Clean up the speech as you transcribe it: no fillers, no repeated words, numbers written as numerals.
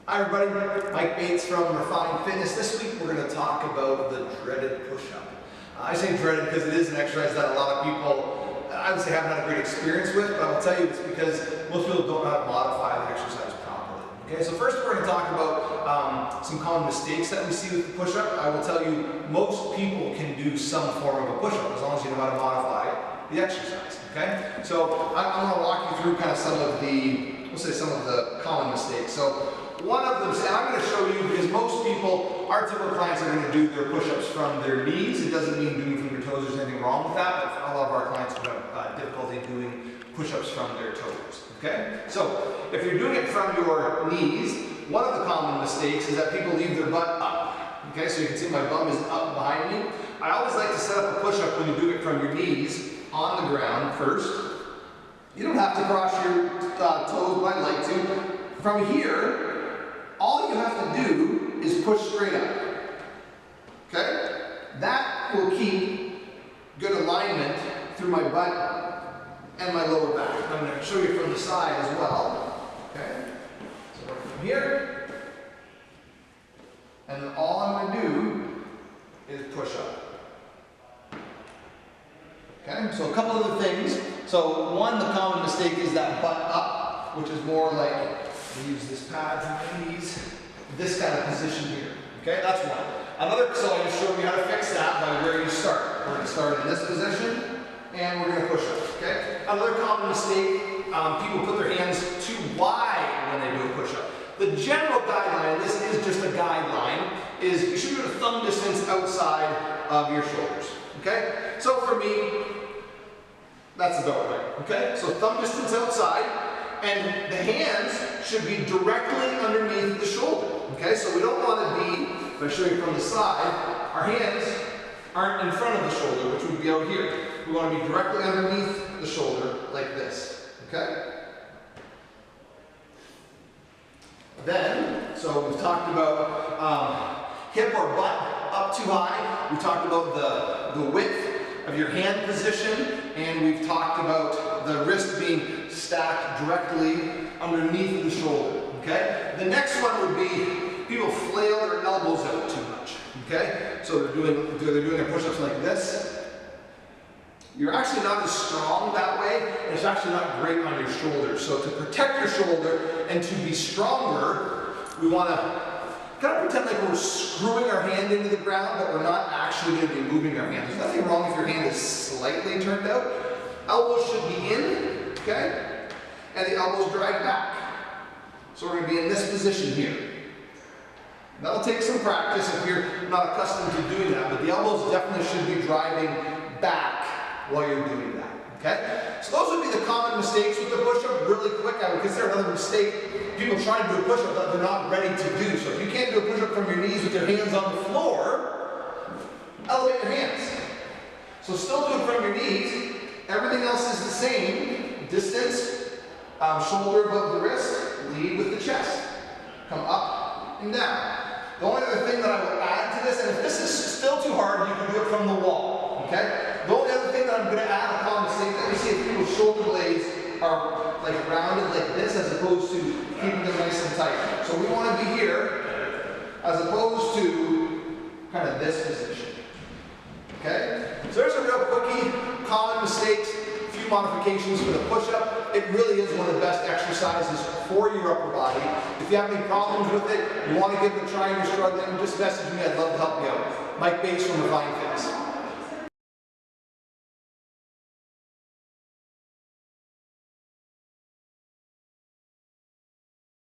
Hi everybody, Mike Bates from Refined Fitness. This week we're going to talk about the dreaded push-up. I say dreaded because it is an exercise that a lot of people, I would say, haven't had a great experience with, but I will tell you it's because most people don't know how to modify the exercise properly. Okay, so first we're going to talk about some common mistakes that we see with the push-up. I will tell you most people can do some form of a push-up as long as you know how to modify the exercise. Okay, so I'm going to walk you through kind of some of the common mistakes. So one of them, and I'm going to show you because most people, our typical clients are going to do their push-ups from their knees. It doesn't mean doing from your toes, there's anything wrong with that, but a lot of our clients would have difficulty doing push-ups from their toes. Okay? So if you're doing it from your knees, one of the common mistakes is that people leave their butt up. Okay, so you can see my bum is up behind me. I always like to set up a push-up when you do it from your knees on the ground first. You don't have to cross your toes, but I'd like to. From here, all you have to do is push straight up. Okay? That will keep good alignment through my butt and my lower back. I'm going to show you from the side as well. Okay? So work from here. And then all I'm going to do is push up. Okay? So a couple of the things. So one, the common mistake is that butt up, which is more like we use this pad for my knees, this kind of position here. Okay, that's one. Another, so I'm going to show you how to fix that by where you start. We're going to start in this position, and we're going to push up. Okay. Another common mistake: people put their hands too wide when they do a push-up. The general guideline, this is just a guideline, is you should do a thumb distance outside of your shoulders. Okay. So for me, that's about right. Okay. So thumb distance outside. And the hands should be directly underneath the shoulder. Okay, so we don't want to be, if I show you from the side, our hands aren't in front of the shoulder, which would be out here. We want to be directly underneath the shoulder, like this. Okay? Then, so we've talked about hip or butt up too high. We talked about the width of your hand position, and we've talked about the wrist being stacked directly underneath the shoulder. Okay? The next one would be people flail their elbows out too much. Okay? So they're doing their push-ups like this. You're actually not as strong that way, and it's actually not great on your shoulders. So to protect your shoulder and to be stronger, we want to kind of pretend like we're screwing our hand into the ground, but we're not actually going to be moving our hand. There's nothing wrong if your hand is slightly turned out. Elbows should be in, okay? And the elbows drag back. So we're going to be in this position here. That'll take some practice if you're not accustomed to doing that, but the elbows definitely should be driving back while you're doing that. Okay? So those would be the common mistakes with the push-up. Really quick, I would consider another mistake people trying to do a push-up that they're not ready to do. So if you can't do a push-up from your knees with your hands on the floor, elevate your hands. So still do it from your knees. Everything else is the same. Distance, shoulder above the wrist, lead with the chest. Come up and down. The only other thing that I would add to this, and if this is still too hard, you can do it from the wall. Okay? The only other thing that I'm going to add a common mistake that we see is people's shoulder blades are like rounded like this as opposed to keeping them nice and tight. So we want to be here as opposed to kind of this position. Okay? So there's a real quickie, common mistakes, a few modifications for the push-up. It really is one of the best exercises for your upper body. If you have any problems with it, you want to give it a try and you're struggling, just message me. I'd love to help you out. Mike Bates from Refined Fitness.